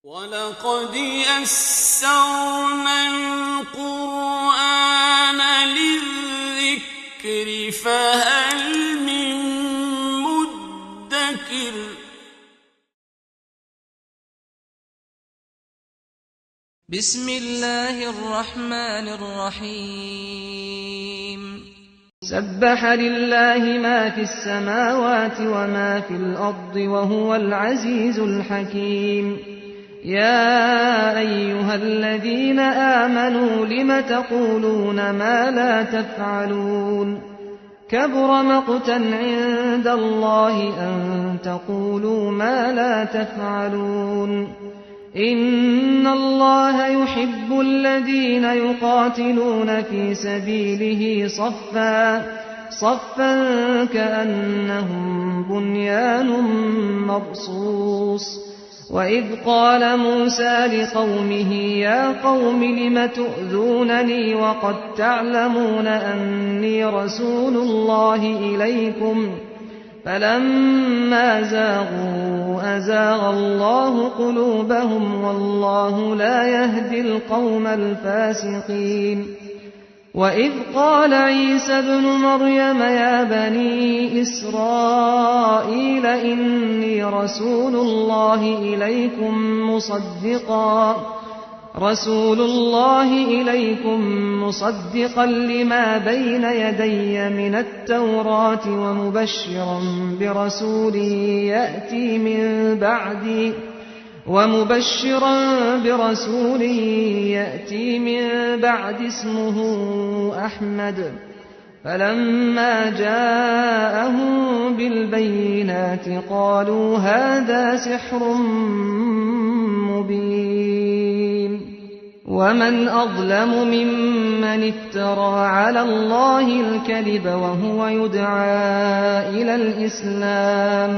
وَلَقَدْ يَسَّرْنَا الْقُرْآنَ لِلذِّكْرِ فَهَلْ مِن مُّدَّكِرٍ بسم اللہ الرحمن الرحیم سبح للہ ما فی السماوات وما فی الارض وهو العزیز الحکیم یا ایہا الذین آمنوا لم تقولون ما لا تفعلون كبر مقتا عند اللہ ان تقولوا ما لا تفعلون ان اللہ يحب الذین يقاتلون في سبیلہ صفا كأنهم بنیان مرصوص وَإِذْ قَالَ مُوسَى لِقَوْمِهِ يَا قَوْمِ لِمَ تُؤْذُونَنِي وَقَدْ تَعْلَمُونَ أَنِّي رَسُولُ اللَّهِ إِلَيْكُمْ فَلَمَّا زَاغُوا أَزَاغَ اللَّهُ قُلُوبَهُمْ وَاللَّهُ لَا يَهْدِي الْقَوْمَ الْفَاسِقِينَ وَإِذْ قَالَ عِيسَى ابْنُ مَرْيَمَ يَا بَنِي إِسْرَائِيلَ إِنِّي رَسُولُ اللَّهِ إِلَيْكُمْ مُصَدِّقًا لِمَا بَيْنَ يَدَيَّ مِنَ التَّوْرَاةِ ومبشرا برسول يأتي من بعد اسمه أحمد فلما جاءهم بالبينات قالوا هذا سحر مبين ومن أظلم ممن افترى على الله الكذب وهو يدعى إلى الإسلام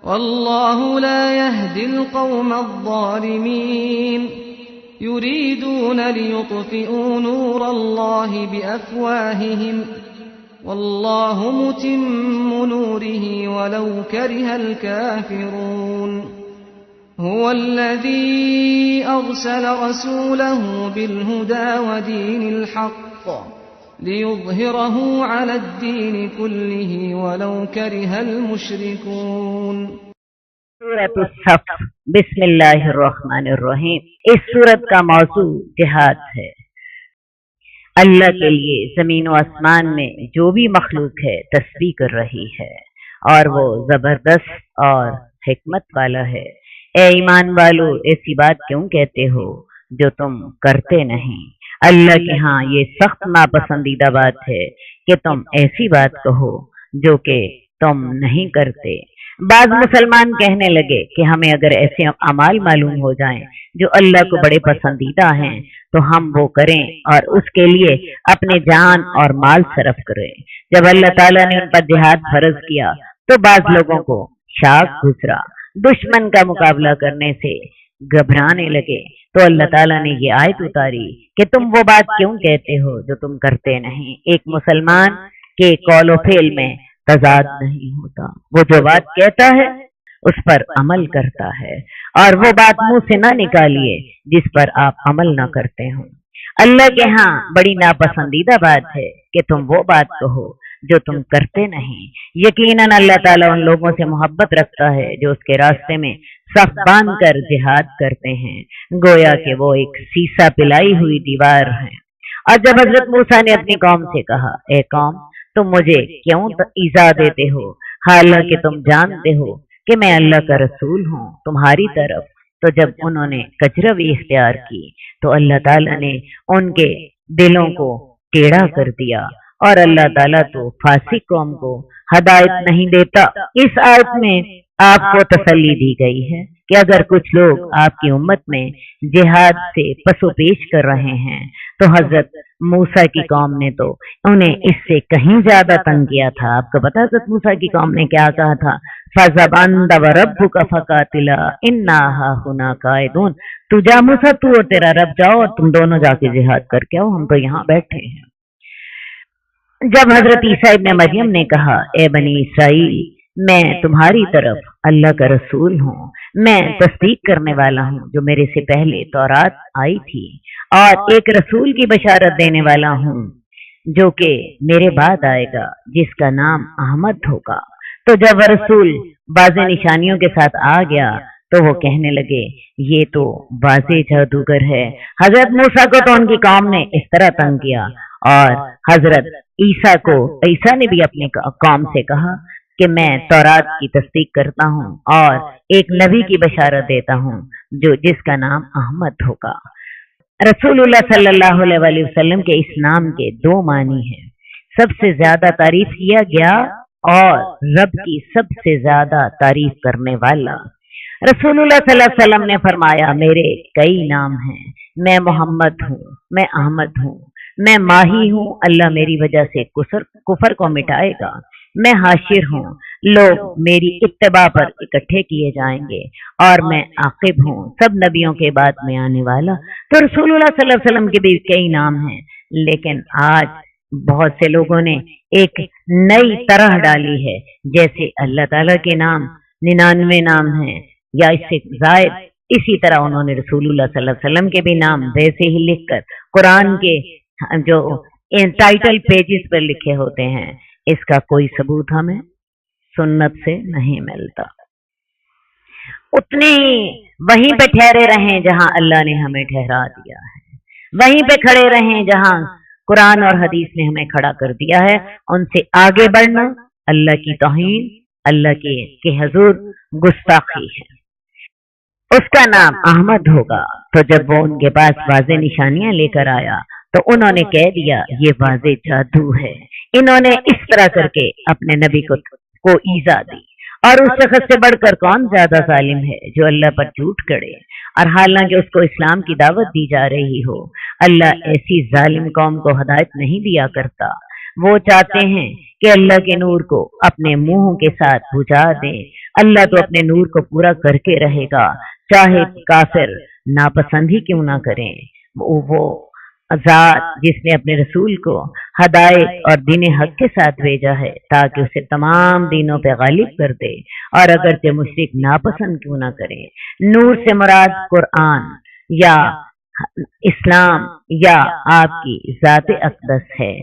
واللہ لا يهدي القوم الظالمین یریدون لیطفئوا نور اللہ بأفواہہم واللہ متم نورہ ولو کرہ الکافرون هو الذی ارسل رسولہ بالہدى ودین الحق لِيُظْهِرَهُ عَلَى الدِّينِ كُلِّهِ وَلَوْ كَرِهَ الْمُشْرِكُونَ سورۃ الصف بسم اللہ الرحمن الرحیم۔ اس سورت کا موضوع جہاد ہے۔ اللہ کے لیے زمین و آسمان میں جو بھی مخلوق ہے تسبیح کر رہی ہے اور وہ زبردست اور حکمت والا ہے۔ اے ایمان والو، ایسی بات کیوں کہتے ہو جو تم کرتے نہیں؟ اللہ کے ہاں یہ سخت ناپسندیدہ بات ہے کہ تم ایسی بات کہو جو کہ تم نہیں کرتے۔ بعض مسلمان کہنے لگے کہ ہمیں اگر ایسے اعمال معلوم ہو جائیں جو اللہ کو بڑے پسندیدہ ہیں تو ہم وہ کریں اور اس کے لیے اپنے جان اور مال صرف کریں۔ جب اللہ تعالیٰ نے ان پر جہاد فرض کیا تو بعض لوگوں کو شاک گزرا، دشمن کا مقابلہ کرنے سے گھبرانے لگے، تو اللہ تعالیٰ نے یہ آیت اتاری کہ تم وہ بات کیوں کہتے ہو جو تم کرتے نہیں۔ ایک مسلمان کے قول و فعل میں تضاد نہیں ہوتا، وہ جو بات کہتا ہے اس پر عمل کرتا ہے، اور وہ بات منہ سے نہ نکالیے جس پر آپ عمل نہ کرتے ہوں۔ اللہ کے ہاں بڑی ناپسندیدہ بات ہے کہ تم وہ بات کہو جو تم کرتے نہیں۔ یقیناً اللہ تعالیٰ ان لوگوں سے محبت رکھتا ہے جو اس کے راستے میں صف باندھ کر جہاد کرتے ہیں، گویا کہ وہ ایک سیسا پلائی ہوئی دیوار ہے۔ اور جب حضرت موسیٰ نے اپنی قوم سے کہا، اے قوم، تم مجھے کیوں ایذا دیتے ہو حالانکہ تم جانتے ہو کہ میں اللہ کا رسول ہوں تمہاری طرف؟ تو جب انہوں نے کجروی اختیار کی تو اللہ تعالیٰ نے ان کے دلوں کو ٹیڑھا کر دیا، اور اللہ تعالیٰ تو فاسق قوم کو ہدایت نہیں دیتا۔ اس آیت میں آپ کو تسلی دی گئی ہے کہ اگر کچھ لوگ آپ کی امت میں جہاد سے پسو پیش کر رہے ہیں تو حضرت موسیٰ کی قوم نے تو انہیں اس سے کہیں زیادہ تنگ کیا تھا۔ آپ کو پتا حضرت موسیٰ کی قوم نے کیا کہا تھا؟ فَذَهَبْ أَنْتَ وَرَبُّكَ فَقَاتِلَا إِنَّا هَاهُنَا قَاعِدُونَ، تو جا موسیٰ، تو اور تیرا رب جاؤ اور تم دونوں جا کے جہاد کر کے آؤ، ہم تو یہاں بیٹھے ہیں۔ جب حضرت عیسیٰ ابن مریم نے کہا، اے بنی اسرائیل، میں تمہاری طرف اللہ کا رسول ہوں، میں تصدیق کرنے والا ہوں جو میرے سے پہلے تورات آئی تھی، اور ایک رسول کی بشارت دینے والا ہوں جو کہ میرے بعد آئے گا جس کا نام احمد ہوگا۔ تو جب وہ رسول واضح نشانیوں کے ساتھ آ گیا تو وہ کہنے لگے یہ تو واضح جادوگر ہے۔ حضرت موسیٰ کو تو ان کی قوم نے اس طرح تنگ کیا، اور حضرت عیسیٰ نے بھی اپنے قوم سے کہا کہ میں تورات کی تصدیق کرتا ہوں اور ایک نبی کی بشارت دیتا ہوں جس کا نام احمد ہوگا۔ رسول اللہ صلی اللہ علیہ وسلم کے اس نام کے دو معنی ہیں، سب سے زیادہ تعریف کیا گیا اور رب کی سب سے زیادہ تعریف کرنے والا۔ رسول اللہ صلی اللہ علیہ وسلم نے فرمایا میرے کئی نام ہیں، میں محمد ہوں، میں احمد ہوں، میں ماہی ہوں، اللہ میری وجہ سے کفر کو مٹائے گا، میں حاشر ہوں، لوگ میری اتباع پر اکٹھے کیے جائیں گے، اور میں عاقب ہوں، سب نبیوں کے بعد میں آنے والا۔ تو رسول اللہ صلی اللہ علیہ وسلم کے بھی کئی نام ہیں، لیکن آج بہت سے لوگوں نے ایک نئی طرح ڈالی ہے، جیسے اللہ تعالیٰ کے نام 99 نام ہیں یا اس سے زائد، اسی طرح انہوں نے رسول اللہ صلی اللہ علیہ وسلم کے بھی نام ویسے ہی لکھ کر قرآن کے جو ٹائٹل پیجز پر لکھے ہوتے ہیں۔ اس کا کوئی ثبوت ہمیں سنت سے نہیں ملتا۔ اتنے وہیں پہ ٹھہرے رہیں جہاں اللہ نے ہمیں ٹھہرا دیا ہے، وہیں پہ کھڑے رہیں جہاں قرآن اور حدیث نے ہمیں کھڑا کر دیا ہے۔ ان سے آگے بڑھنا اللہ کی توہین، اللہ کے حضور گستاخی ہے۔ اس کا نام احمد ہوگا۔ تو جب وہ ان کے پاس واضح نشانیاں لے کر آیا تو انہوں نے کہہ دیا یہ واضح جادو ہے۔ انہوں نے اس طرح کر کے اپنے نبی کو ایذا دی، اور اس شخص سے بڑھ کر کون زیادہ ظالم ہے جو اللہ پر جھوٹ کڑے، اور حالانکہ اس کو اسلام کی دعوت دی جا رہی ہو۔ اللہ ایسی ظالم قوم کو ہدایت نہیں دیا کرتا۔ وہ چاہتے ہیں کہ اللہ کے نور کو اپنے منہ کے ساتھ بجھا دیں۔ اللہ تو اپنے نور کو پورا کر کے رہے گا، چاہے کافر ناپسند ہی کیوں نہ کریں۔ وہ ذات جس نے اپنے رسول کو ہدایت اور دین حق کے ساتھ بھیجا ہے تاکہ اسے تمام دینوں پہ غالب کر دے، اور اگرچہ مشرک ناپسند کیوں نہ کریں۔ نور سے مراد قرآن یا اسلام یا آپ کی ذات اقدس ہے۔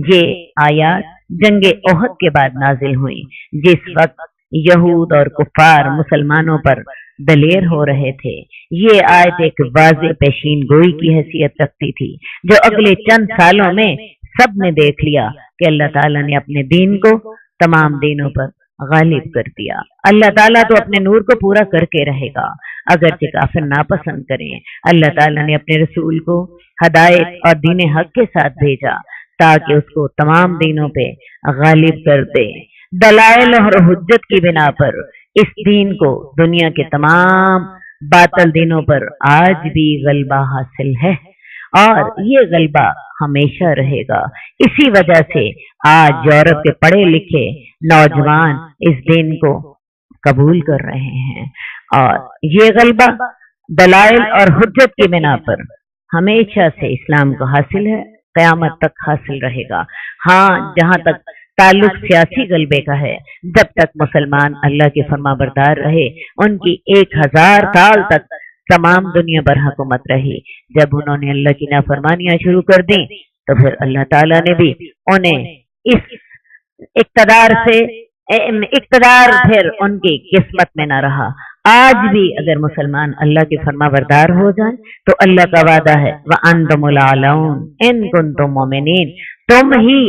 یہ آیات جنگ احد کے بعد نازل ہوئی، جس وقت یہود اور کفار مسلمانوں پر دلیر ہو رہے تھے۔ یہ آیت ایک واضح پیشین گوئی کی حیثیت رکھتی تھی، جو اگلے چند سالوں میں سب نے دیکھ لیا کہ اللہ تعالیٰ نے اپنے دین کو تمام دینوں پر غالب کر دیا۔ اللہ تعالیٰ تو اپنے نور کو پورا کر کے رہے گا، اگرچہ کافر ناپسند کریں۔ اللہ تعالیٰ نے اپنے رسول کو ہدایت اور دین حق کے ساتھ بھیجا تاکہ اس کو تمام دینوں پہ غالب کر دے۔ دلائل اور حجت کی بنا پر اس دین کو دنیا کے تمام باطل دینوں پر آج بھی غلبہ حاصل ہے، اور یہ غلبہ ہمیشہ رہے گا۔ اسی وجہ سے آج یورپ کے پڑھے لکھے نوجوان اس دین کو قبول کر رہے ہیں، اور یہ غلبہ دلائل اور حجت کی بنا پر ہمیشہ سے اسلام کو حاصل ہے، قیامت تک حاصل رہے گا۔ ہاں، جہاں تک تعلق سیاسی غلبے کا ہے، جب تک مسلمان اللہ کے فرما بردار رہے، ان کی 1000 سال تک تمام دنیا پر حکومت رہی۔ جب انہوں نے اللہ کی نافرمانیاں شروع کر دی تو پھر اللہ تعالیٰ نے بھی انہیں اس اقتدار پھر ان کی قسمت میں نہ رہا۔ آج بھی اگر مسلمان اللہ کے فرما بردار ہو جائیں تو اللہ کا وعدہ ہے وَأَنْتُمُ الْأَعْلَوْنَ إِن كُنتُم مُؤْمِنِينَ، تم ہی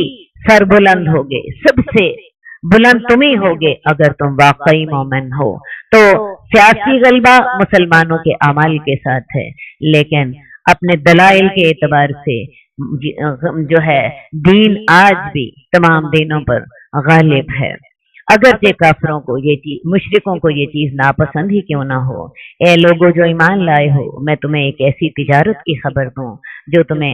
سر بلند ہوگے، سب سے بلند تم ہی ہوگے اگر تم واقعی مومن ہو۔ تو سیاسی غلبہ مسلمانوں کے اعمال کے ساتھ ہے، لیکن اپنے دلائل کے اعتبار سے جو ہے دین آج بھی تمام دینوں پر غالب ہے۔ اگرچہ کافروں کو یہ چیز، مشرکوں کو یہ چیز ناپسند ہی کیوں نہ ہو۔ اے لوگوں جو ایمان لائے ہو، میں تمہیں ایک ایسی تجارت کی خبر دوں جو تمہیں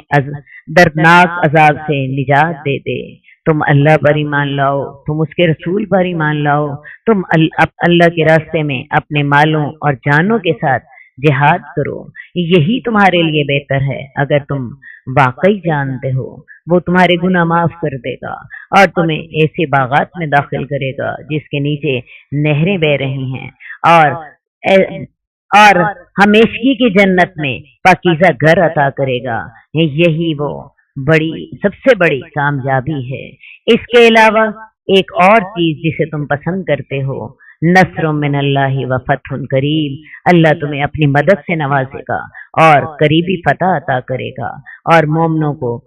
دردناک عذاب سے نجات دے دے۔ تم اللہ پر ایمان لاؤ، تم اس کے رسول پر ایمان لاؤ، تم اللہ کے راستے میں اپنے مالوں اور جانوں کے ساتھ जिहाद करो, यही तुम्हारे लिए बेहतर है। अगर तुम वाकई जानते हो वो तुम्हारे गुनाह माफ कर देगा और तुम्हें ऐसे बागात में दाखिल करेगा जिसके नीचे नहरें बह रही हैं, और हमेशगी की जन्नत में पाकीज़ा घर अता करेगा। यही वो सबसे बड़ी कामयाबी है। इसके अलावा एक और चीज जिसे तुम पसंद करते हो, नस्रुम मिनल्लाहि व फतहुन करीब, अल्लाह तुम्हें अपनी मदद से नवाजेगा और करीबी फतह अता करेगा। और मोमिनों को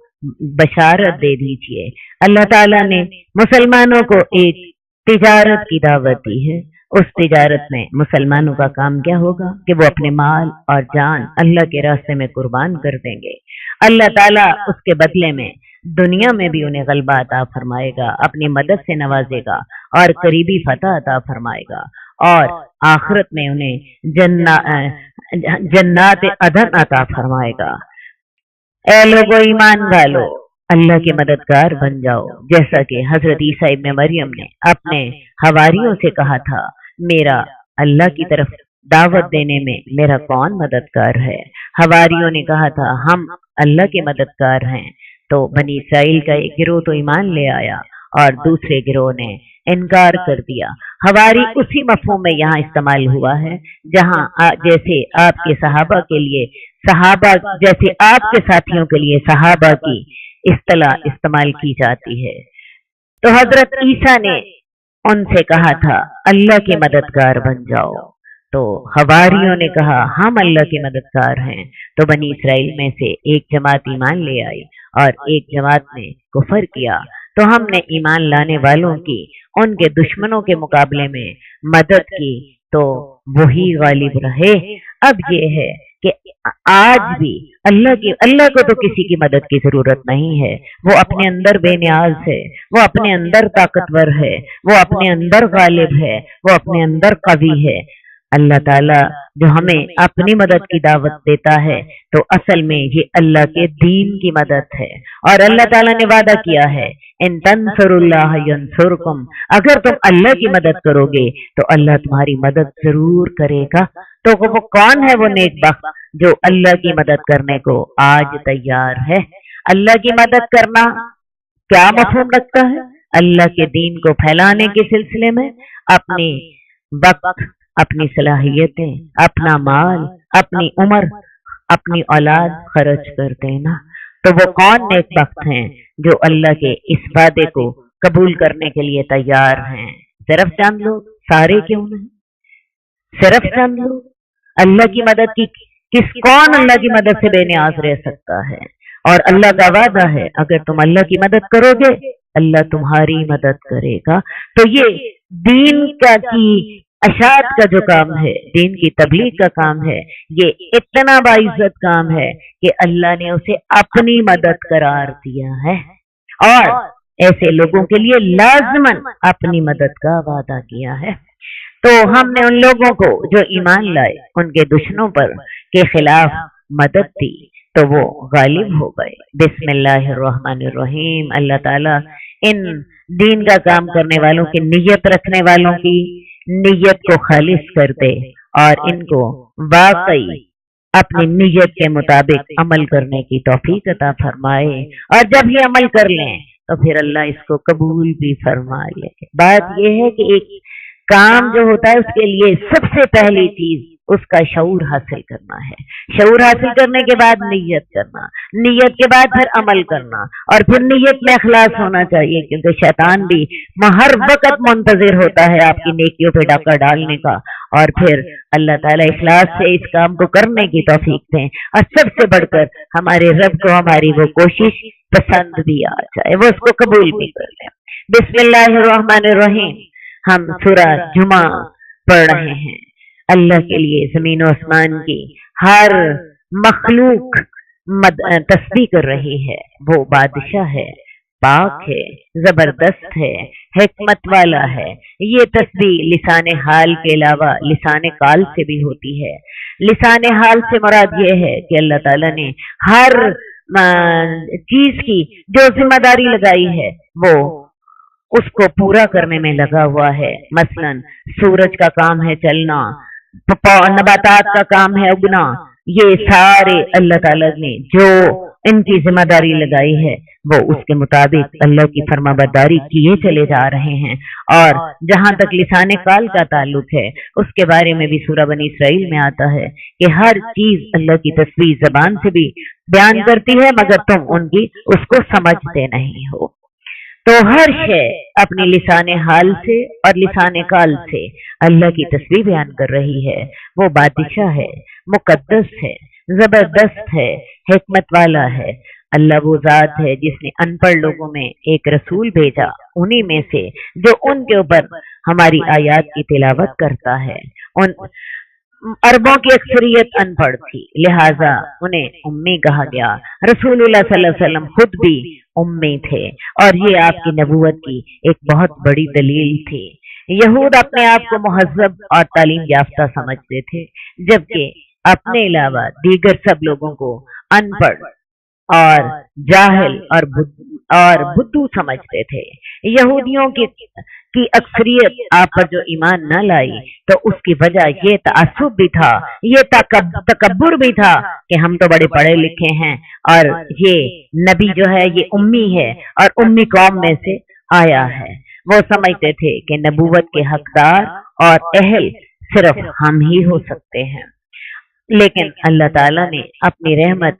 बशारत दे दीजिए, अल्लाह ताला ने मुसलमानों को एक तिजारत की दावत दी है। उस तिजारत में मुसलमानों का काम क्या होगा कि वो अपने माल और जान अल्लाह के रास्ते में कुर्बान कर देंगे। अल्लाह ताला उसके बदले में दुनिया में भी उन्हें गलबा अता फरमाएगा, अपनी मदद से नवाजेगा और करीबी फतह अता फरमाएगा, और आखिरत में उन्हें जन्नात अदन अता फरमाएगा। ऐ लोगो ईमान वालो, अल्लाह के मददगार बन जाओ, जैसा कि हजरत ईसा इब्न मरियम ने अपने हवारियों से कहा था, मेरा अल्लाह की तरफ दावत देने में मेरा कौन मददगार है। हवारियों ने कहा था हम अल्लाह के मददगार हैं। तो बनी इसराइल का एक गिरोह तो ईमान ले आया और दूसरे गिरोह ने इनकार कर दिया। हवारी उसी मफहूम में यहाँ इस्तेमाल हुआ है जहाँ जैसे आपके सहाबा के लिए सहाबा, जैसे आपके साथियों के लिए सहाबा की इस्तिलाह इस्तेमाल की जाती है। तो हजरत ईसा ने उनसे कहा था अल्लाह के मददगार बन जाओ, तो हवारियों ने कहा हम अल्लाह के मददगार हैं। तो बनी इसराइल में से एक जमात ईमान ले आई और एक जमात ने कुफर किया। तो हमने ईमान लाने वालों की उनके दुश्मनों के मुकाबले में मदद की तो वही गालिब रहे। अब ये है कि आज भी अल्लाह को तो किसी की मदद की जरूरत नहीं है। वो अपने अंदर बेनियाज है, वो अपने अंदर ताकतवर है, वो अपने अंदर गालिब है, वो अपने अंदर कवी है। अल्लाह ताला जो हमें अपनी मदद की दावत देता है तो असल में ये अल्लाह के दीन की मदद है। और अल्लाह ताला ने वादा किया है इन तंसुरुल्लाह यंसुरकुम, अगर तुम अल्लाह की मदद करोगे तो अल्लाह तुम्हारी मदद जरूर करेगा। तो वो कौन है वो नेक बख्त जो अल्लाह की मदद करने को आज तैयार है। अल्लाह की मदद करना क्या मफहूम रखता है? अल्लाह के दीन को फैलाने के सिलसिले में अपनी वक्त, अपनी सलाहियतें, अपना माल, अपनी उम्र, अपनी औलाद खर्च कर देना। तो वो कौन नेक बख्त हैं जो अल्लाह के इस वादे को कबूल करने के लिए तैयार हैं। सिर्फ चंद लोग, सारे क्यों नहीं, सिर्फ चंद लोग। अल्लाह की मदद की कौन अल्लाह की मदद से बेनियाज रह सकता है? और अल्लाह का वादा है अगर तुम अल्लाह की मदद करोगे अल्लाह तुम्हारी मदद करेगा। तो ये दीन की अशात का जो काम है, दीन की तबलीग का काम है, ये इतना बाइज्जत काम है कि अल्लाह ने उसे अपनी मदद करार दिया है और ऐसे लोगों के लिए लाजमन अपनी मदद का वादा किया है। तो हमने उन लोगों को जो ईमान लाए उनके दुश्मनों पर के खिलाफ मदद दी तो वो गालिब हो गए। बिस्मिल्लाहिर्रहमानिर्रहीम। अल्लाह ताला इन दीन का काम करने वालों की नियत रखने वालों की नियत को खालिस कर दे और इनको वाकई अपनी नियत के मुताबिक अमल करने की तौफीक अता फरमाए। और जब ये अमल कर लें तो फिर अल्लाह इसको कबूल भी फरमा ले। बात यह है कि एक काम जो होता है उसके लिए सबसे पहली चीज उसका शऊर हासिल करना है। शऊर हासिल करने के बाद नियत करना, नियत के बाद फिर अमल करना और फिर नियत में इखलास होना चाहिए, क्योंकि शैतान भी हर वक्त मुंतजिर होता है आपकी नेकियों पे डाका डालने का। और फिर अल्लाह ताला इखलास से इस काम को करने की तौफीक दें और सबसे बढ़कर हमारे रब को हमारी वो कोशिश पसंद भी आ जाए, वो उसको कबूल भी कर ले। बिस्मिल्लाहिर्रहमानिर्रहीम। हम सूरह जुमा पढ़ रहे हैं। अल्लाह के लिए जमीन और आसमान की हर मखलूक तस्बीह कर रही है। वो बादशाह है, पाक है, जबरदस्त है, हिकमत वाला है। ये तस्बीह लिसाने हाल के अलावा लिसाने काल से भी होती है। लिसाने हाल से मुराद ये है कि अल्लाह ताला ने हर चीज की जो जिम्मेदारी लगाई है वो उसको पूरा करने में लगा हुआ है। मसलन सूरज का काम है चलना, नबातात का काम है उगना, ये सारे अल्लाह ताला ने जो इनकी जिम्मेदारी लगाई है वो उसके मुताबिक अल्लाह की फरमाबरदारी किए चले जा रहे हैं। और जहां तक लिसाने काल का ताल्लुक है उसके बारे में भी सूरह बनी इसराइल में आता है कि हर चीज अल्लाह की तस्वीर जबान से भी बयान करती है मगर तुम उनकी उसको समझते नहीं हो। तो हर शय अपनी लिसाने हाल से और लिसाने काल से अल्लाह की तस्वीर बयान कर रही है। वो बादशाह है, मुकद्दस है, जबरदस्त है, हिकमत वाला है। अल्लाह वो जात है जिसने अनपढ़ लोगों में एक रसूल भेजा, उन्हीं में से जो उनके ऊपर हमारी आयात की तिलावत करता है। उन अरबों की अक्सरियत अनपढ़ थी, लिहाजा उन्हें उम्मी कहा गया। रसूलुल्लाह सल्लल्लाहु अलैहि वसल्लम खुद भी उम्मी थे और ये आपकी नबूवत की एक बहुत बड़ी दलील थी। यहूद अपने आप को मुहज्जब और तालीम याफ्ता समझते थे, जबकि अपने अलावा दीगर सब लोगों को अनपढ़ और जाहिल और बुद्धू समझते थे। यहूदियों की अक्सरियत आप पर जो ईमान न लाई तो उसकी वजह ये तअस्सुब भी था, ये तकब्बुर भी था कि हम तो बड़े पढ़े लिखे हैं और ये नबी जो है ये उम्मी है और उम्मी कौम में से आया है। वो समझते थे कि नबूवत के हकदार और अहल सिर्फ हम ही हो सकते हैं, लेकिन अल्लाह ताला ने अपनी रहमत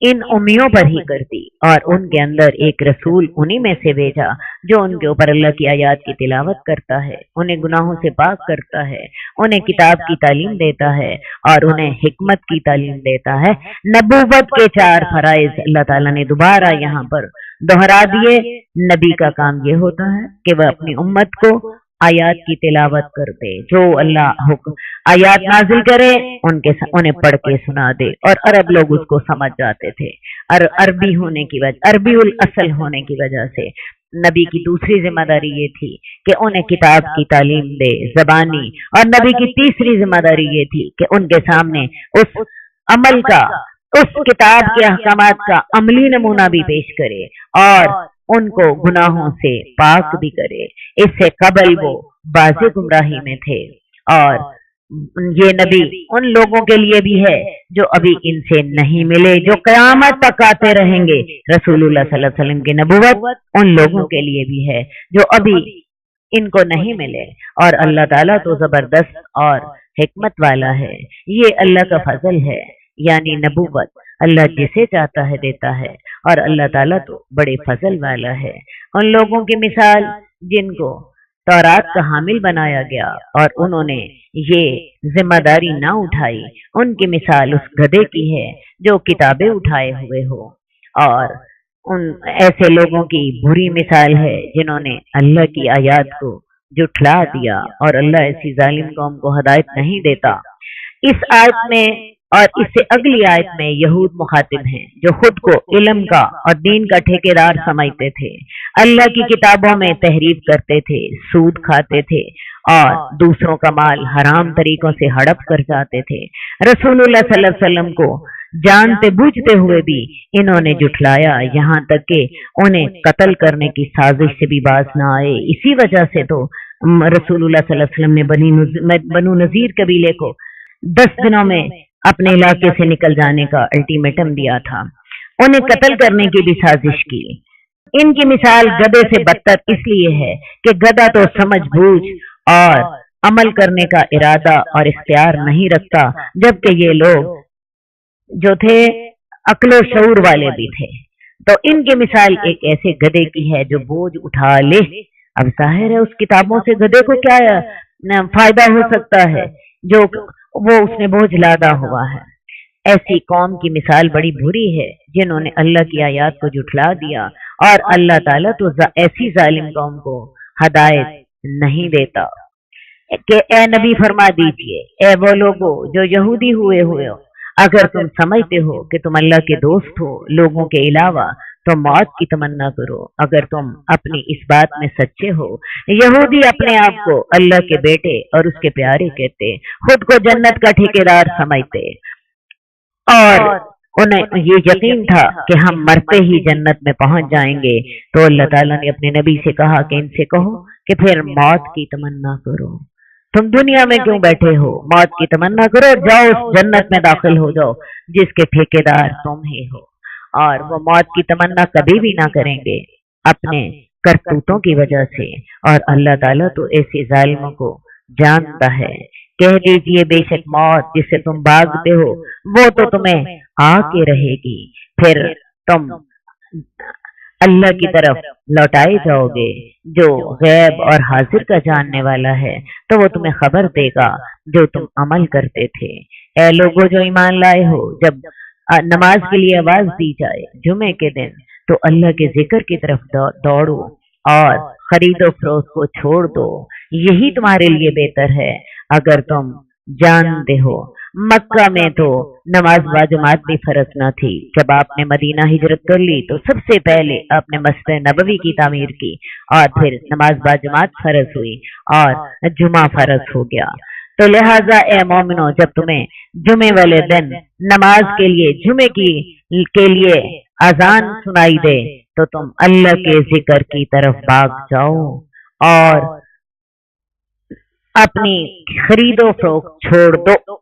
इन उम्मियों पर ही कर दी और उनके अंदर एक रसूल उन्हीं में से भेजा जो उनके ऊपर अल्लाह की आयात की तिलावत करता है, उन्हें गुनाहों से पाक करता है, उन्हें किताब की तालीम देता है और उन्हें हिकमत की तालीम देता है। नबूवत के 4 फराइज अल्लाह ताला ने दोबारा यहाँ पर दोहरा दिए। नबी का काम ये होता है कि वह अपनी उम्मत को आयात की तिलावत कर दे, जो अल्लाह आयात नाजिल करे उन्हें पढ़ के सुना दे। और अरब लोग उसको समझ जाते थे, अरबी होने की वजह, अरबी उल असल होने की वजह से नबी की दूसरी जिम्मेदारी ये थी कि उन्हें किताब की तालीम दे जबानी, और नबी की तीसरी जिम्मेदारी ये थी कि उनके सामने उस अमल का, उस किताब के अहकामात का अमली नमूना भी पेश करे और उनको गुनाहों से पाक भी करे। इससे कबल वो बाज़े गुमराही में थे और ये नबी उन लोगों के लिए भी है जो अभी इनसे नहीं मिले, जो क़यामत तक आते रहेंगे। रसूलुल्लाह सल्लल्लाहु अलैहि वसल्लम की नबूवत उन लोगों के लिए भी है जो अभी इनको नहीं मिले। और अल्लाह ताला तो जबरदस्त और हिकमत वाला है। ये अल्लाह का फजल है, यानी नबूवत अल्लाह जिसे चाहता है देता है और अल्लाह ताला तो बड़े फजल वाला है। उन लोगों की मिसाल जिनको तौरात का हामिल बनाया गया और उन्होंने ये जिम्मेदारी ना उठाई, उनकी मिसाल उस गधे की है जो किताबें उठाए हुए हो। और उन ऐसे लोगों की बुरी मिसाल है जिन्होंने अल्लाह की आयात को जुठला दिया और अल्लाह ऐसी जालिम कौम को हिदायत नहीं देता। इस आयत में और इससे अगली आयत में यहूद मुखातिब हैं जो खुद को इल्म का और दीन का ठेकेदार समझते थे, अल्लाह की किताबों में तहरीफ करते थे, सूद खाते थे और दूसरों का माल हराम तरीकों से हड़प कर जाते थे। रसूलुल्लाह सल्लल्लाहु अलैहि वसल्लम को जानते बूझते हुए भी इन्होंने जुठलाया, यहाँ तक कि उन्हें कत्ल करने की साजिश से भी बाज ना आए। इसी वजह से तो रसूलुल्लाह सल्लल्लाहु अलैहि वसल्लम ने बनु नजीर कबीले को 10 दिनों में अपने इलाके से निकल जाने का अल्टीमेटम दिया था, उन्हें कत्ल करने की भी साजिश की। इनकी मिसाल गधे से बदतर इसलिए है कि गधा तो समझ बूझ और अमल करने का इरादा और इख्तियार नहीं रखता, जबकि ये लोग जो थे अक्लो शऊर वाले भी थे। तो इनकी मिसाल एक ऐसे गधे की है जो बोझ उठा ले। अब जाहिर है उस किताबों से गधे को क्या फायदा हो सकता है जो वो उसने बोझ लादा हुआ है। ऐसी कौम की मिसाल बड़ी बुरी है जिन्होंने अल्लाह की आयात को जुठला दिया और अल्लाह ताला तो ऐसी जालिम कौम को हिदायत नहीं देता कि ए नबी फरमा दीजिए, ए वो लोगो जो यहूदी हुए हो, अगर तुम समझते हो कि तुम अल्लाह के दोस्त हो लोगों के अलावा तो मौत की तमन्ना करो, अगर तुम अपनी इस बात में सच्चे हो। यहूदी अपने आप को अल्लाह के बेटे और उसके प्यारे कहते, खुद को जन्नत का ठेकेदार समझते और उन्हें ये यकीन था कि हम मरते ही जन्नत में पहुंच जाएंगे। तो अल्लाह ताला ने अपने नबी से कहा कि इनसे कहो कि फिर मौत की तमन्ना करो। तुम दुनिया में क्यों बैठे हो? मौत की तमन्ना करो, जाओ उस जन्नत में दाखिल हो जाओ जिसके ठेकेदार तुम ही हो। और वो मौत की तमन्ना कभी भी ना करेंगे अपने करतूतों की वजह से। और अल्लाह ताला तो ऐसे जालिमों को जानता है। कह दीजिए बेशक मौत जिसे तुम भागते हो वो तो तुम्हें आके रहेगी, फिर तुम अल्लाह की तरफ लौटाए जाओगे जो गैब और हाजिर का जानने वाला है, तो वो तुम्हें खबर देगा जो तुम अमल करते थे। ऐ लोगों जो ईमान लाए हो, जब नमाज के लिए आवाज दी जाए जुमे के दिन तो अल्लाह के जिक्र की तरफ दौड़ो और खरीदो फरोख्त को छोड़ दो, यही तुम्हारे लिए बेहतर है अगर तुम जानते हो। मक्का में तो नमाज बाजमात भी फर्ज न थी। जब आपने मदीना हिजरत कर ली तो सबसे पहले आपने मस्जिद नबवी की तामीर की और फिर नमाज बाजमात फर्ज हुई और जुमा फर्ज हो गया। तो लिहाजा ए मोमिनो, जब तुम्हें जुमे वाले दिन नमाज के लिए जुमे के लिए अजान सुनाई दे तो तुम अल्लाह के जिक्र की तरफ भाग जाओ और अपनी खरीदो फरोख्त छोड़ दो।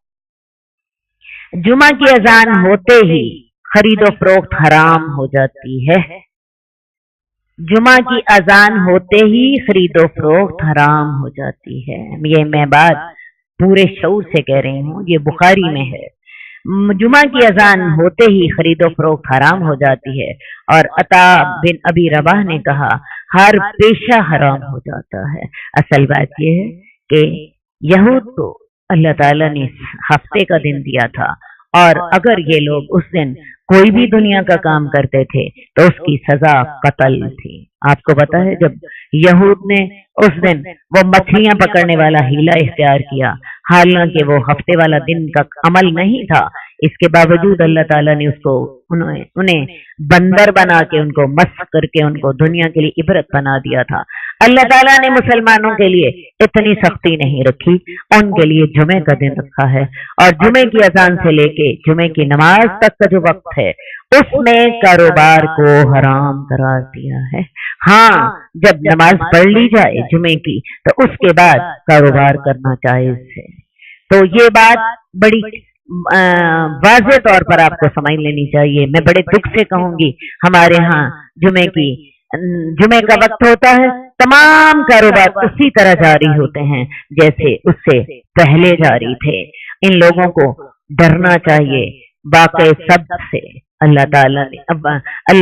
जुमा की अजान होते ही खरीदो फरोख्त हराम हो जाती है। जुमा की अजान होते ही खरीदो फरोख्त हराम हो जाती है। ये मैं बात पूरे शऊर से कह रही हूँ, ये बुखारी में है। जुमा की अजान होते ही खरीदो फरोख्त हराम हो जाती है। और अता बिन अबी रबाह ने कहा हर पेशा हराम हो जाता है। असल बात यह है कि यहूद को अल्लाह ताला ने हफ्ते का दिन दिया था और अगर ये लोग उस दिन कोई भी दुनिया का काम करते थे तो उसकी सजा कत्ल थी। आपको पता है जब यहूद ने उस दिन वो मछलियां पकड़ने वाला हीला इख्तियार किया, हालांकि वो हफ्ते वाला दिन का अमल नहीं था, इसके बावजूद अल्लाह ताला ने उन्हें बंदर बना के उनको मस्क करके उनको दुनिया के लिए इबरत बना दिया था। अल्लाह ताला ने मुसलमानों के लिए इतनी सख्ती नहीं रखी, उनके लिए जुमे का दिन रखा है और जुमे की अजान से लेके जुमे की नमाज तक का जो वक्त है उसमें कारोबार को हराम करार दिया है। हाँ, जब नमाज पढ़ ली जाए जुमे की तो उसके बाद कारोबार करना जायज है। तो ये बात बड़ी वाज़ेह तौर पर आपको समझ लेनी चाहिए। मैं बड़े दुख से कहूंगी, हमारे यहाँ जुमे का वक्त होता है, तमाम कारोबार उसी तरह जारी होते हैं जैसे उससे पहले जारी थे। इन लोगों को डरना चाहिए बाकी सब से। अल्लाह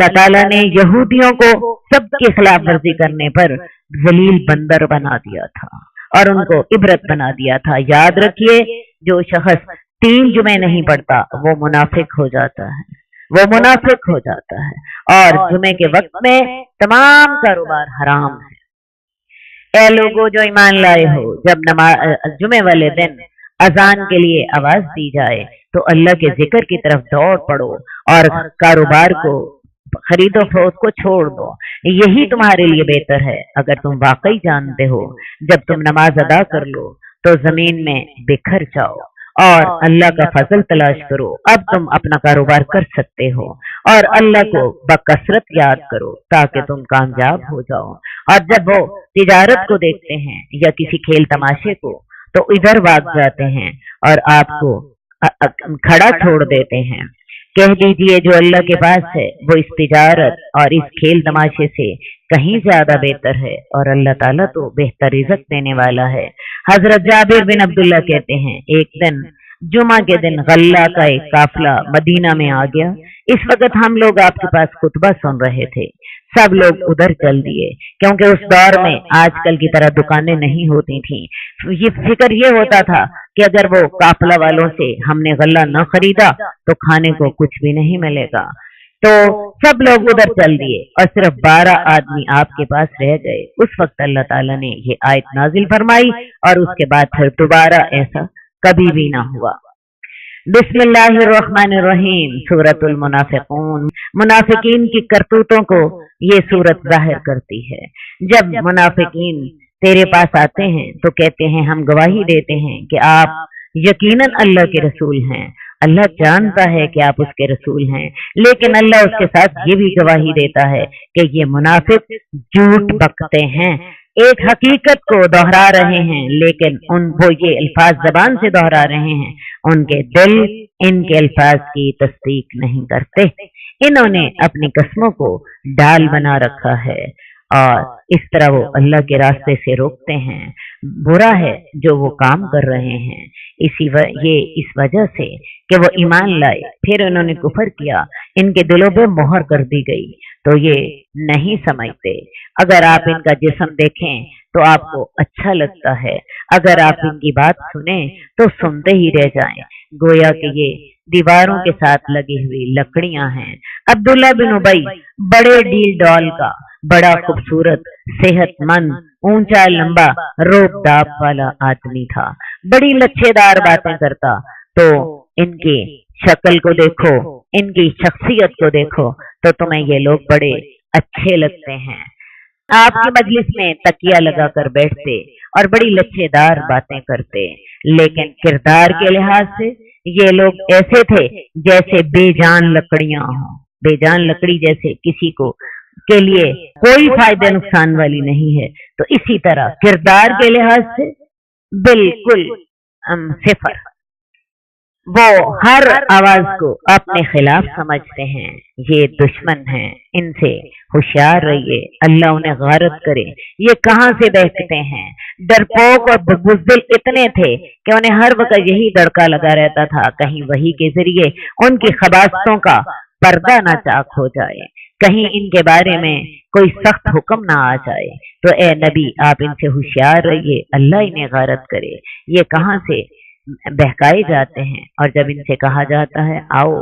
ताला ने यहूदियों को सबके खिलाफ वर्जी करने पर जलील बंदर बना दिया था और उनको इबरत बना दिया था। याद रखिए, जो शख्स 3 जुमे नहीं पढ़ता वो मुनाफिक हो जाता है, वो मुनाफिक हो जाता है और जुमे के वक्त में तमाम कारोबार हराम है। ऐ लोगों जो ईमान लाए हो, जब जुमे वाले दिन अजान के लिए आवाज दी जाए तो अल्लाह के जिक्र की तरफ दौड़ पड़ो और कारोबार को खरीदो फरोख्त को छोड़ दो, यही तुम्हारे लिए बेहतर है अगर तुम वाकई जानते हो। जब तुम नमाज अदा कर लो तो जमीन में बिखर जाओ और अल्लाह का फजल तलाश करो। अब तुम अपना कारोबार कर सकते हो और अल्लाह को बकसरत याद करो ताकि तुम कामयाब हो जाओ। और जब वो तिजारत को देखते हैं या किसी खेल तमाशे को तो इधर भाग जाते हैं और आपको खड़ा छोड़ देते हैं। कह दीजिए जो अल्लाह के पास है वो इस तिजारत और इस खेल तमाशे से कहीं ज्यादा बेहतर है और अल्लाह ताला तो बेहतर रिज़्क़ देने वाला है। हजरत जाबिर बिन अब्दुल्ला कहते हैं, एक दिन जुमा के दिन गल्ला का एक काफिला मदीना में आ गया। इस वक्त हम लोग आपके पास खुतबा सुन रहे थे, सब लोग उधर चल दिए क्योंकि उस दौर में आजकल की तरह दुकानें नहीं होती थी। ये फिक्र ये होता था कि अगर वो काफिला वालों से हमने गल्ला न खरीदा तो खाने को कुछ भी नहीं मिलेगा। तो सब लोग उधर चल दिए और सिर्फ 12 आदमी आपके पास रह गए। उस वक्त अल्लाह ताला ने ये आयत नाजिल फरमाई और उसके बाद फिर दोबारा ऐसा कभी भी ना हुआ। बिस्मिल्लाहिर्रहमानिर्रहीम, सूरतुल मुनाफिकून। मुनाफिकीन की करतूतों को ये सूरत जाहिर करती है। जब मुनाफिकीन तेरे पास आते हैं तो कहते हैं, हम गवाही देते हैं कि आप यकीनन अल्लाह के रसूल हैं। अल्लाह जानता है कि आप उसके रसूल हैं, लेकिन अल्लाह उसके साथ ये भी गवाही देता है कि ये मुनाफिक झूठ बकते हैं। एक हकीकत को दोहरा रहे हैं, लेकिन वो ये अल्फाज जबान से दोहरा रहे हैं, उनके दिल इनके अल्फाज की तस्दीक नहीं करते। इन्होंने अपनी कसमों को ढाल बना रखा है और इस तरह वो अल्लाह के रास्ते से रोकते हैं। बुरा है जो वो काम कर रहे हैं। ये इस वजह से कि वो ईमान लाए फिर उन्होंने कुफर किया, इनके दिलों पे मोहर कर दी गई, तो ये नहीं समझते। अगर आप इनका जिस्म देखें तो आपको अच्छा लगता है, अगर आप इनकी बात सुने तो सुनते ही रह जाएं, गोया कि ये दीवारों के साथ लगी हुई लकड़ियां हैं। अब्दुल्ला बिन उबई बड़े डील डॉल का, बड़ा खूबसूरत, सेहतमंद, ऊंचा लंबा, रोब दाब वाला आदमी था, बड़ी लच्छेदार बातें करता। तो इनकी शक्ल को देखो, इनकी शख्सियत को देखो तो तुम्हें ये लोग बड़े अच्छे लगते हैं। आपकी मजलिस में तकिया लगाकर बैठते और बड़ी लच्छेदार बातें करते, लेकिन किरदार के लिहाज से ये लोग ऐसे थे जैसे बेजान लकड़ियां हों। बेजान लकड़ी जैसे किसी को के लिए कोई फायदे नुकसान वाली नहीं है, तो इसी तरह किरदार के लिहाज से बिल्कुल सिफर। वो हर आवाज को अपने खिलाफ समझते हैं, ये दुश्मन हैं, इनसे होशियार रहिए, अल्लाह उन्हें गारत करे। ये कहां से बहकते हैं। डरपोक और बुज़दिल इतने थे कि उन्हें हर वक्त यही दड़का लगा रहता था, कहीं वही के जरिए उनकी खबासतों का पर्दा ना चाक हो जाए, कहीं इनके बारे में कोई सख्त हुक्म ना आ जाए। तो ए नबी आप इनसे होशियार रहिए, अल्लाह इन्हें गारत करे। ये कहां से बहकाए जाते हैं। और जब इनसे कहा जाता है आओ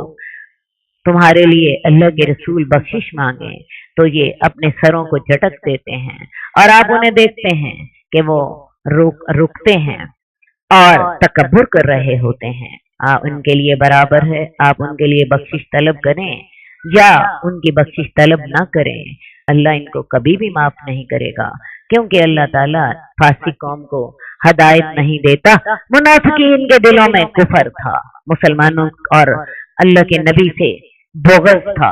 तुम्हारे लिए अल्लाह के रसूल बख्शिश मांगे, तो ये अपने सरों को झटक देते हैं और आप उन्हें देखते हैं कि वो रुकते हैं और तकब्बुर कर रहे होते हैं। आप उनके लिए बराबर है, आप उनके लिए बख्शिश तलब करें या उनकी बख्शिश तलब ना करें, अल्लाह इनको कभी भी माफ नहीं करेगा, क्योंकि अल्लाह ताला फासिक कौम को हदायत नहीं देता। मुनाफिकीन के दिलों में कुफर था, मुसलमानों और अल्लाह के नबी से बोगस था,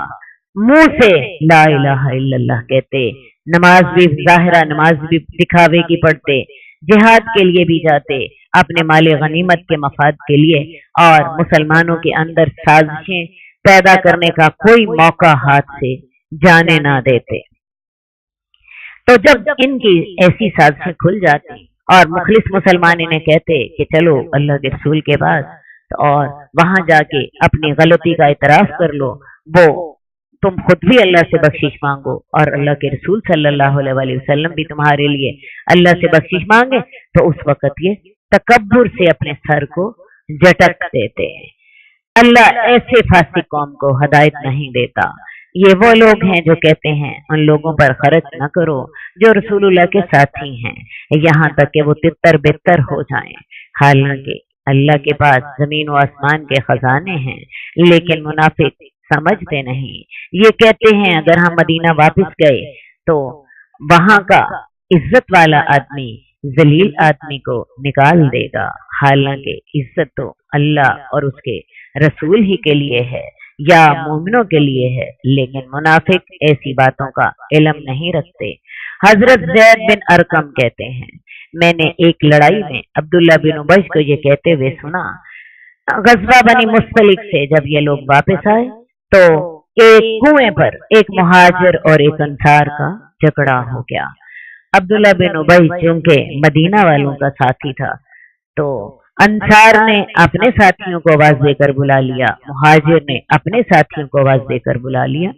मुंह से ला इलाहा इल्लल्लाह कहते, नमाज भी जाहिरा नमाज भी दिखावे की पढ़ते, जिहाद के लिए भी जाते, अपने माले गनीमत के मफाद के लिए, और मुसलमानों के अंदर साजिशें पैदा करने का कोई मौका हाथ से जाने ना देते। तो जब इनकी ऐसी साजिशें खुल जाती और मुखलिस मुसलमान इन्हें कहते कि चलो अल्लाह के रसूल के पास और वहां जाके अपनी गलती का इतराफ कर लो, वो तुम खुद भी अल्लाह से बख्शिश मांगो और अल्लाह के रसूल सल्लल्लाहु अलैहि वसल्लम भी तुम्हारे लिए अल्लाह से बख्शिश मांगे, तो उस वक्त ये तकब्बुर से अपने सर को झटक देते हैं। अल्लाह ऐसे फासिक कौम को हदायत नहीं देता। ये वो लोग हैं जो कहते हैं उन लोगों पर खर्च न करो जो रसूलुल्लाह के साथी हैं, यहाँ तक कि वो तितर बितर हो जाएं। हालांकि अल्लाह के पास जमीन व आसमान के खजाने हैं, लेकिन मुनाफिक समझते नहीं। ये कहते हैं अगर हम मदीना वापस गए तो वहां का इज्जत वाला आदमी जलील आदमी को निकाल देगा। हालांकि इज्जत तो अल्लाह और उसके रसूल ही के लिए है या मोमिनों के लिए है, लेकिन मुनाफिक ऐसी बातों का इल्म नहीं रखते। हजरत ज़ैद बिन अरकम कहते हैं मैंने एक लड़ाई में अब्दुल्ला बिन उबई को ये कहते हुए सुना, गज़वा बनी मुस्तलिक से जब ये लोग वापस आए तो एक कुएं पर एक मुहाजिर और एक अंसार का झगड़ा हो गया। अब्दुल्ला बिन उबई चूंकि मदीना वालों का साथी था, तो अंसार ने अपने साथियों को आवाज देकर बुला लिया, मुहाजिर ने अपने साथियों को आवाज देकर बुला लिया।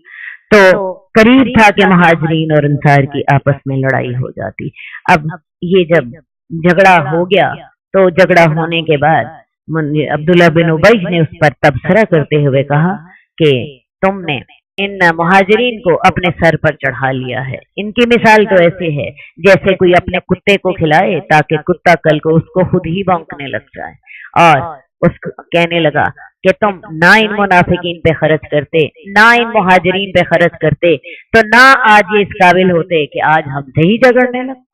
तो करीब था कि मुहाजिरीन और अंसार की आपस में लड़ाई हो जाती। अब ये जब झगड़ा हो गया तो झगड़ा होने के बाद अब्दुल्ला बिन उबई ने उस पर तबसरा करते हुए कहा कि तुमने इन मुहाजिरीन को अपने सर पर चढ़ा लिया है। इनकी मिसाल तो ऐसे है जैसे कोई अपने कुत्ते को खिलाए ताकि कुत्ता कल को उसको खुद ही भौंकने लग जाए, और उसको कहने लगा कि तुम ना इन मुनाफिकीन पे खर्च करते, ना इन मुहाजिरीन पे खर्च करते, तो ना आज ये इस काबिल होते कि आज हमसे ही झगड़ने लगते।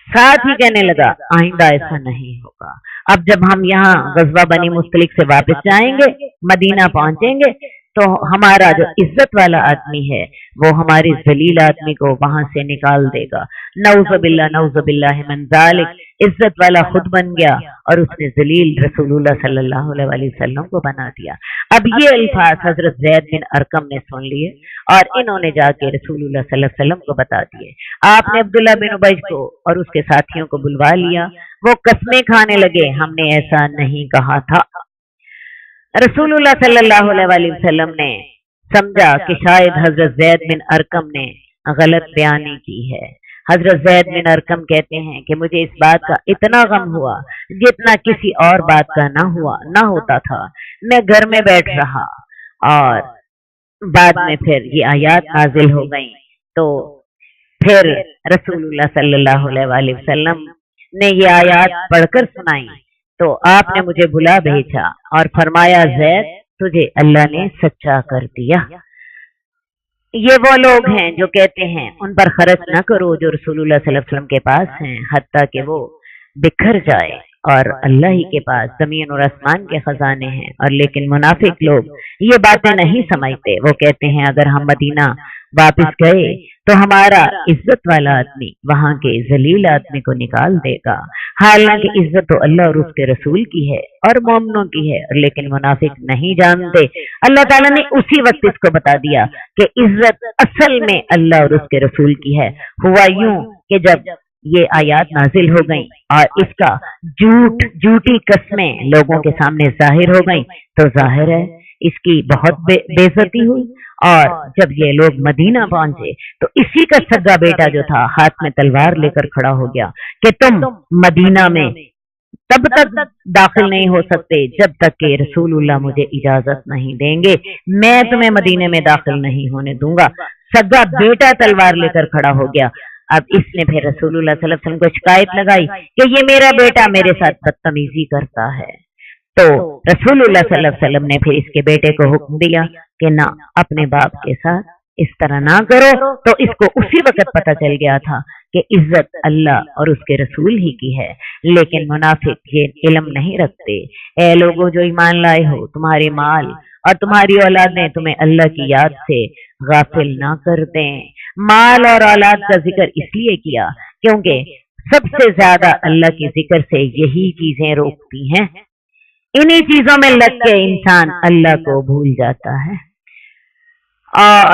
साथ ही कहने लगा आइंदा ऐसा नहीं होगा। अब जब हम यहाँ गज़वा बनी मुस्तलिक से वापस जाएंगे, मदीना पहुंचेंगे, تو ہمارا جو عزت والا آدمی ہے وہ ہماری ذلیل آدمی کو وہاں سے نکال دے گا. نعوذ باللہ من ذالک. عزت والا خود بن گیا اور اس نے ذلیل رسول اللہ صلی اللہ علیہ وسلم کو بنا دیا. اب یہ الفاظ حضرت زید بن ارقم نے سن لیے اور انہوں نے جا کے رسول اللہ صلی اللہ علیہ وسلم کو بتا دیے. آپ نے عبداللہ بن ابی کو اور اس کے ساتھیوں کو بلوا لیا. وہ قسمیں کھانے لگے ہم نے ایسا نہیں کہا تھا. رسول اللہ صلی اللہ علیہ وسلم نے سمجھا کہ شاید حضرت زید بن ارقم نے غلط بیانی کی ہے. حضرت زید بن ارقم کہتے ہیں کہ مجھے اس بات کا اتنا غم ہوا جتنا کسی اور بات کا نہ ہوتا تھا. میں گھر میں بیٹھ رہا اور بعد میں پھر یہ آیات نازل ہو گئیں تو پھر رسول اللہ صلی اللہ علیہ وسلم نے یہ آیات پڑھ کر سنائی تو آپ نے مجھے بلا بھیجا اور فرمایا زید تجھے اللہ نے سچا کر دیا. یہ وہ لوگ ہیں جو کہتے ہیں ان پر خرچ نہ کرو جو رسول اللہ صلی اللہ علیہ وسلم کے پاس ہیں حتیٰ کہ وہ بکھر جائے اور اللہ ہی کے پاس زمین اور آسمان کے خزانے ہیں. اور لیکن منافق لوگ یہ باتیں نہیں سمجھتے. وہ کہتے ہیں اگر ہم مدینہ واپس گئے تو ہمارا عزت والا آدمی وہاں کے ذلیل آدمی کو نکال دے گا. حالانکہ عزت تو اللہ اور اس کے رسول کی ہے اور مومنوں کی ہے لیکن منافق نہیں جانتے. اللہ تعالیٰ نے اسی وقت اس کو بتا دیا کہ عزت اصل میں اللہ اور اس کے رسول کی ہے. ہوا یوں کہ جب یہ آیات نازل ہو گئیں اور اس کا جھوٹی قسمیں لوگوں کے سامنے ظاہر ہو گئیں تو ظاہر ہے اس کی بہت بے عزتی ہوئی. اور جب یہ لوگ مدینہ پہنچے تو اسی کا سگا بیٹا جو تھا ہاتھ میں تلوار لے کر کھڑا ہو گیا کہ تم مدینہ میں تب تک داخل نہیں ہو سکتے جب تک کہ رسول اللہ مجھے اجازت نہیں دیں گے. میں تمہیں مدینے میں داخل نہیں ہونے دوں گا. سگا بیٹا تلوار لے کر کھڑا ہو گیا. اب اس نے پھر رسول اللہ صلی اللہ علیہ وسلم کو شکایت لگائی کہ یہ میرا بیٹا میرے ساتھ بدتمیزی کرتا ہے. تو رسول اللہ صلی اللہ علیہ وسلم نے پھر اس کے بیٹے کو حکم دیا کہ نہ اپنے باپ کے ساتھ اس طرح نہ کرو. تو اس کو اسی وقت پتہ چل گیا تھا کہ عزت اللہ اور اس کے رسول ہی کی ہے. لیکن منافق یہ علم نہیں رکھتے. اے لوگوں جو ایمان لائے ہو تمہارے مال اور تمہاری اولادیں تمہیں اللہ کی یاد سے غافل نہ کر دیں. مال اور اولاد کا ذکر اس لیے کیا کیونکہ سب سے زیادہ اللہ کے ذکر سے یہی چیزیں روکتی ہیں. انہی چیزوں میں لگ کے انسان اللہ کو بھول جاتا ہے. اور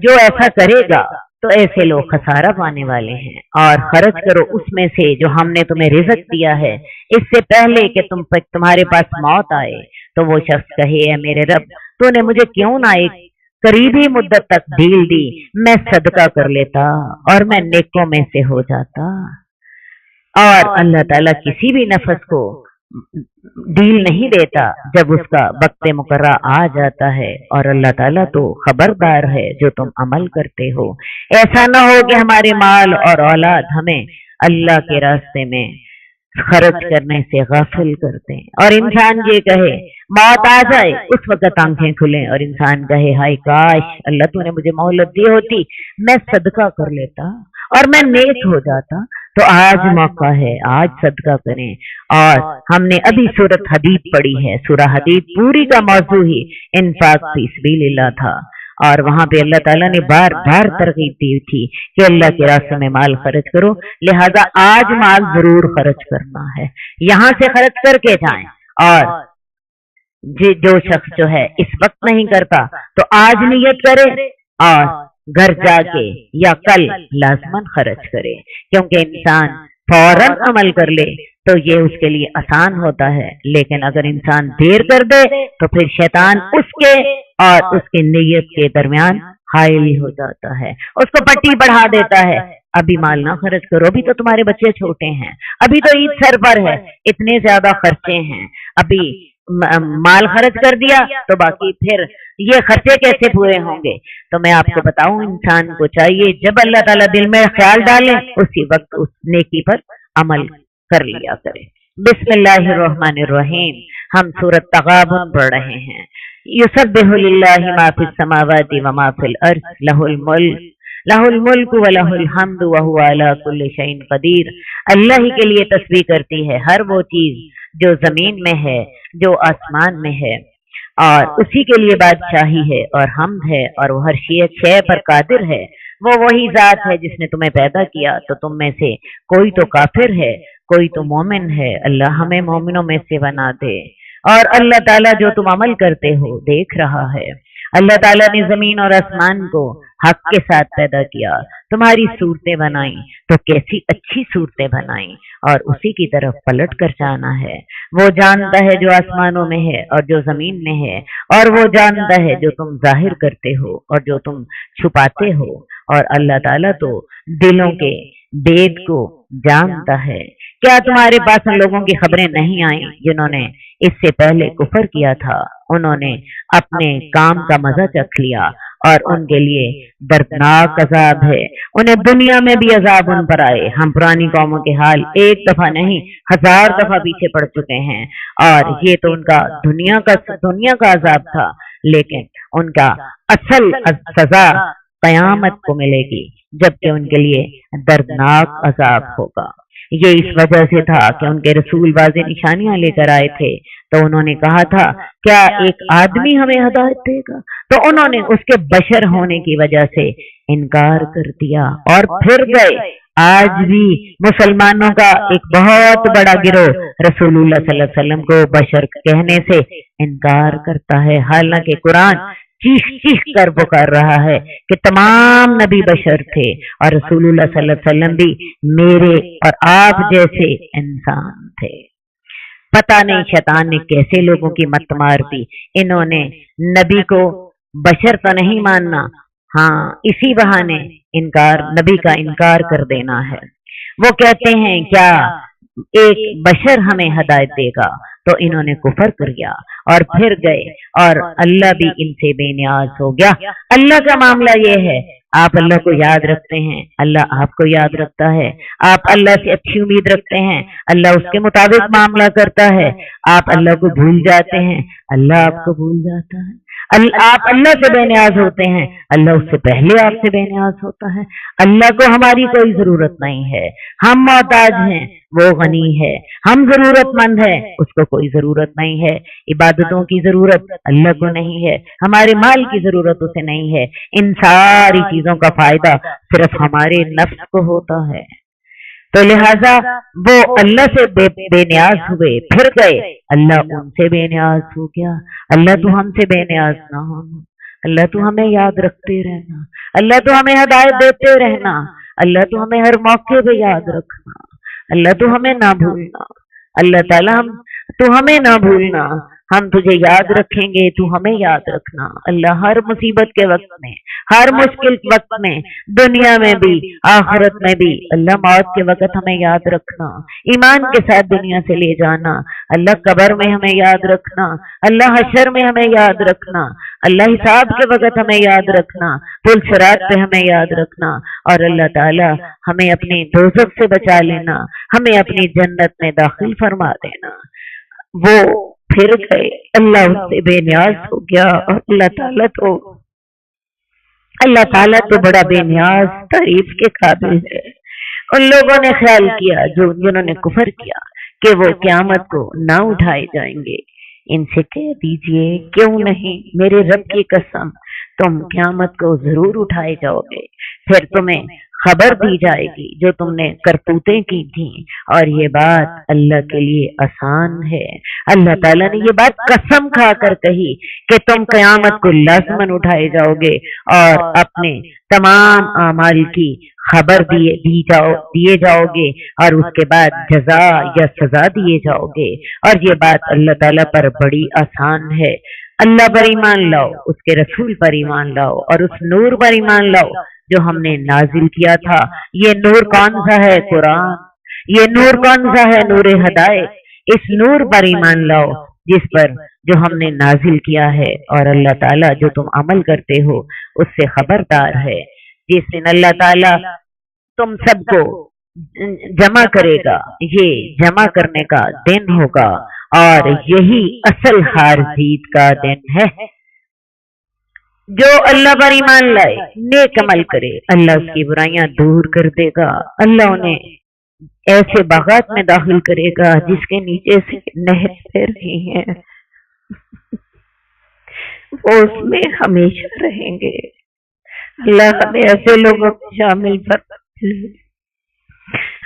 جو ایسا کرے گا تو ایسے لوگ خسارہ پانے والے ہیں. اور خرچ کرو اس میں سے جو ہم نے تمہیں رزق دیا ہے اس سے پہلے کہ تمہارے پاس موت آئے تو وہ شخص کہے اے میرے رب تو نے مجھے کیوں نہ ایک قریبی مدت تک ڈھیل دی. میں صدقہ کر لیتا اور میں نیکوں میں سے ہو جاتا. اور اللہ تعالیٰ کسی بھی نفس کو ڈیل نہیں دیتا جب اس کا وقت مقررہ آ جاتا ہے. اور اللہ تعالیٰ تو خبردار ہے جو تم عمل کرتے ہو. ایسا نہ ہو کہ ہمارے مال اور اولاد ہمیں اللہ کے راستے میں خرچ کرنے سے غافل کرتے ہیں. اور انسان یہ کہے موت آ جائے اس وقت آنکھیں کھلیں اور انسان کہے ہائے کاش اللہ تو نے مجھے مہلت دی ہوتی میں صدقہ کر لیتا اور میں نیک ہو جاتا. تو آج موقع ہے آج صدقہ کریں. اور ہم نے ابھی سورۃ حدید پڑھی ہے. سورہ حدید پوری کا موضوع ہی انفاق فی سبیل اللہ تھا اور وہاں پہ اللہ تعالیٰ نے بار بار ترغیب دی تھی کہ اللہ کے راستے میں مال خرچ کرو. لہذا آج مال ضرور خرچ کرنا ہے. یہاں سے خرچ کر کے جائیں. اور جو شخص جو ہے اس وقت نہیں کرتا تو آج نیت کرے اور گھر جا کے یا کل لازماً خرچ کرے. کیونکہ انسان فوراً عمل کر لے تو یہ اس کے لیے آسان ہوتا ہے. لیکن اگر انسان دیر کر دے تو پھر شیطان اس کے اور اس کی نیت کے درمیان حائل ہو جاتا ہے. اس کو پٹی بڑھا دیتا ہے. ابھی مال نہ خرچ کرو ابھی تو تمہارے بچے چھوٹے ہیں. ابھی تو عید سر پر ہے. اتنے زیادہ خرچے ہیں. ابھی مال خرچ کر دیا تو باقی پھر یہ خرچے کیسے پورے ہوں گے. تو میں آپ کو بتاؤں انسان کو چاہیے جب اللہ تعالیٰ دل میں خیال ڈالے اسی وقت اس نیکی پر عمل کر لیا کرے. بسم اللہ الرحمن الرحیم. ہم سورۃ تغابن پڑھ رہے ہیں. یسبح للہ ما فی السماوات و ما فی الارض لہ الملک و لہ الحمد وہو علی کل شیء قدیر. اللہ ہی کے لیے تسبیح کرتی ہے ہر وہ چیز جو زمین میں ہے جو آسمان میں ہے اور اسی کے لیے بادشاہی ہے اور حمد ہے اور وہ ہر شے پر قادر ہے۔ وہ وہی ذات ہے جس نے تمہیں پیدا کیا، تو تم میں سے کوئی تو کافر ہے، کوئی تو مومن ہے۔ اللہ ہمیں مومنوں میں سے بنا دے۔ اور اللہ تعالیٰ جو تم عمل کرتے ہو دیکھ رہا ہے۔ اللہ تعالیٰ نے زمین اور آسمان کو حق کے ساتھ پیدا کیا، تمہاری صورتیں بنائیں تو کیسی اچھی صورتیں بنائیں، اور اسی کی طرف پلٹ کر جانا ہے۔ وہ جانتا ہے جو آسمانوں میں ہے اور جو زمین میں ہے، اور وہ جانتا ہے جو تم ظاہر کرتے ہو اور جو تم چھپاتے ہو، اور اللہ تعالیٰ تو دلوں کے بید کو جانتا ہے۔ کیا تمہارے پاس ان لوگوں کی خبریں نہیں آئیں جنہوں نے اس سے پہلے کفر کیا تھا؟ انہوں نے اپنے کام کا مزہ چکھ لیا اور ان کے لیے دردناک عذاب ہے۔ انہیں دنیا میں بھی عذاب ان پر آئے۔ ہم پرانی قوموں کے حال ایک دفعہ نہیں 1000 دفعہ پیچھے پڑ چکے ہیں، اور یہ تو ان کا دنیا کا عذاب تھا، لیکن ان کا اصل سزا قیامت کو ملے گی، جبکہ ان کے لیے دردناک عذاب ہوگا۔ یہ اس وجہ سے تھا کہ ان کے رسول واضح نشانیاں لے کر آئے تھے، تو انہوں نے کہا تھا کیا ایک آدمی ہمیں ہدایت دے گا؟ تو انہوں نے اس کے بشر ہونے کی وجہ سے انکار کر دیا اور پھر گئے۔ آج بھی مسلمانوں کا ایک بہت بڑا گروہ رسول اللہ صلی اللہ علیہ وسلم کو بشر کہنے سے انکار کرتا ہے، حالانکہ قرآن چیخ چیخ کر پکار رہا ہے کہ تمام نبی بشر تھے، اور رسول اللہ صلی اللہ علیہ وسلم بھی میرے اور آپ جیسے انسان تھے۔ پتہ نہیں شیطان نے کیسے لوگوں کی مت مار دی۔ انہوں نے نبی کو بشر تو نہیں ماننا، ہاں اسی بہانے نبی کا انکار کر دینا ہے۔ وہ کہتے ہیں کیا ایک بشر ہمیں ہدایت دے گا؟ تو انہوں نے کفر کر گیا اور پھر گئے، اور اللہ بھی ان سے بے نیاز ہو گیا۔ اللہ کا معاملہ یہ ہے، آپ اللہ کو یاد رکھتے ہیں، اللہ آپ کو یاد رکھتا ہے۔ آپ اللہ سے اچھی امید رکھتے ہیں، اللہ اس کے مطابق معاملہ کرتا ہے۔ آپ اللہ کو بھول جاتے ہیں، اللہ آپ کو بھول جاتا ہے۔ آپ اللہ سے بے نیاز ہوتے ہیں، اللہ اس سے پہلے آپ سے بے نیاز ہوتا ہے۔ اللہ کو ہماری کوئی ضرورت نہیں ہے، ہم محتاج ہیں، وہ غنی ہے۔ ہم ضرورت مند ہیں، اس کو کوئی ضرورت نہیں ہے۔ عبادتوں کی ضرورت اللہ کو نہیں ہے، ہمارے مال کی ضرورت اسے نہیں ہے۔ ان ساری چیزوں کا فائدہ صرف ہمارے نفس کو ہوتا ہے۔ تو لہذا وہ اللہ سے بے نیاز ہوئے، پھر گئے، اللہ ان سے بے نیاز ہو گیا۔ اللہ تو ہم سے بے نیاز نہ ہونا، اللہ تو ہمیں یاد رکھتے رہنا، اللہ تو ہمیں ہدایت دیتے رہنا، اللہ تو ہمیں ہر موقع پہ یاد رکھنا، اللہ تو ہمیں نہ بھولنا، اللہ تعالیٰ تو ہمیں نہ بھولنا، ہم تجھے یاد رکھیں گے، تو ہمیں یاد رکھنا۔ اللہ ہر مصیبت کے وقت میں، ہر مشکل وقت میں، دنیا میں بھی آخرت میں بھی، اللہ موت کے وقت ہمیں یاد رکھنا، ایمان کے ساتھ دنیا سے لے جانا، اللہ قبر میں ہمیں یاد رکھنا، اللہ حشر میں ہمیں یاد رکھنا، اللہ حساب کے وقت ہمیں یاد رکھنا، پل صراط پہ ہمیں یاد رکھنا، اور اللہ تعالی ہمیں اپنے دوزخ سے بچا لینا، ہمیں اپنی جنت میں داخل فرما دینا۔ وہ پھر گئے، اللہ اس سے بے نیاز ہو گیا، اور اللہ تعالیٰ تو بڑا بے نیاز تعریف کے قابل ہے۔ ان لوگوں نے خیال کیا جنہوں نے کفر کیا کہ وہ قیامت کو نہ اٹھائے جائیں گے۔ ان سے کہہ دیجئے کیوں نہیں، میرے رب کی قسم تم قیامت کو ضرور اٹھائے جاؤ گے، پھر تمہیں خبر دی جائے گی جو تم نے کرتوتیں کی تھیں، اور یہ بات اللہ کے لیے آسان ہے۔ اللہ تعالیٰ نے یہ بات قسم کھا کر کہی کہ تم قیامت کو لازماً اٹھائے جاؤ گے اور اپنے تمام اعمال کی خبر دیے جاؤ گے، اور اس کے بعد جزا یا سزا دیے جاؤ گے، اور یہ بات اللہ تعالیٰ پر بڑی آسان ہے۔ اللہ پر ایمان لاؤ، اس کے رسول پر ایمان لاؤ، اور اس نور پر ایمان لاؤ جو ہم نے نازل کیا تھا۔ یہ نور کون سا ہے؟ قرآن۔ یہ نور کون سا ہے؟ نور ہدایت۔ اس نور پر ایمان لاؤ جس پر جو ہم نے نازل کیا ہے، اور اللہ تعالیٰ جو تم عمل کرتے ہو اس سے خبردار ہے۔ جس دن اللہ تعالیٰ تم سب کو جمع کرے گا، یہ جمع کرنے کا دن ہوگا، اور یہی اصل ہار جیت کا دن ہے۔ جو اللہ پر ایمان لائے، نیک عمل کرے، اللہ اس کی برائیاں دور کر دے گا۔ اللہ انہیں ایسے باغات میں داخل کرے گا جس کے نیچے سے نہر بہہ رہی ہیں۔ وہ اس میں ہمیشہ رہیں گے۔ اللہ ہمیں ایسے لوگوں میں شامل فرما،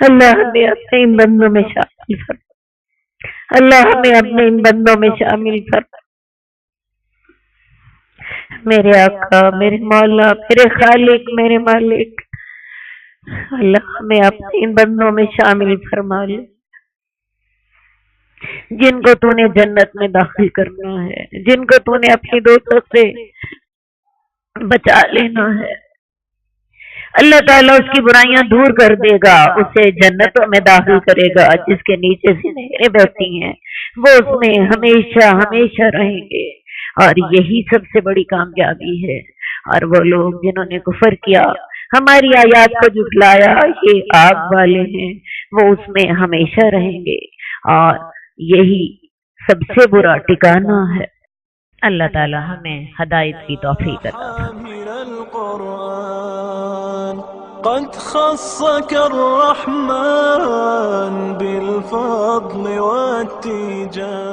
اللہ ہمیں اپنے ان بندوں میں شامل فرما، اللہ ہمیں اپنے ان بندوں میں شامل فرما۔ میرے آقا، میرے مولا، میرے خالق، میرے مالک، اللہ ہمیں اپنے ان بندوں میں شامل فرما لے جن کو تو نے جنت میں داخل کرنا ہے، جن کو تو نے اپنی دوزخ سے بچا لینا ہے۔ اللہ تعالیٰ اس کی برائیاں دور کر دے گا، اسے جنتوں میں داخل کرے گا جس کے نیچے سے نہریں بہتی ہیں، وہ اس میں ہمیشہ ہمیشہ رہیں گے۔ اور یہی سب سے بڑی کامیابی ہے۔ اور وہ لوگ جنہوں نے کفر کیا، ہماری آیات کو جھٹلایا، یہ آگ والے ہیں، وہ اس میں ہمیشہ رہیں گے، اور یہی سب سے برا ٹھکانہ ہے۔ اللہ تعالی ہمیں ہدایت کی توفیق عطا فرمائے۔ قد خصك الرحمن بالفضل والتيجان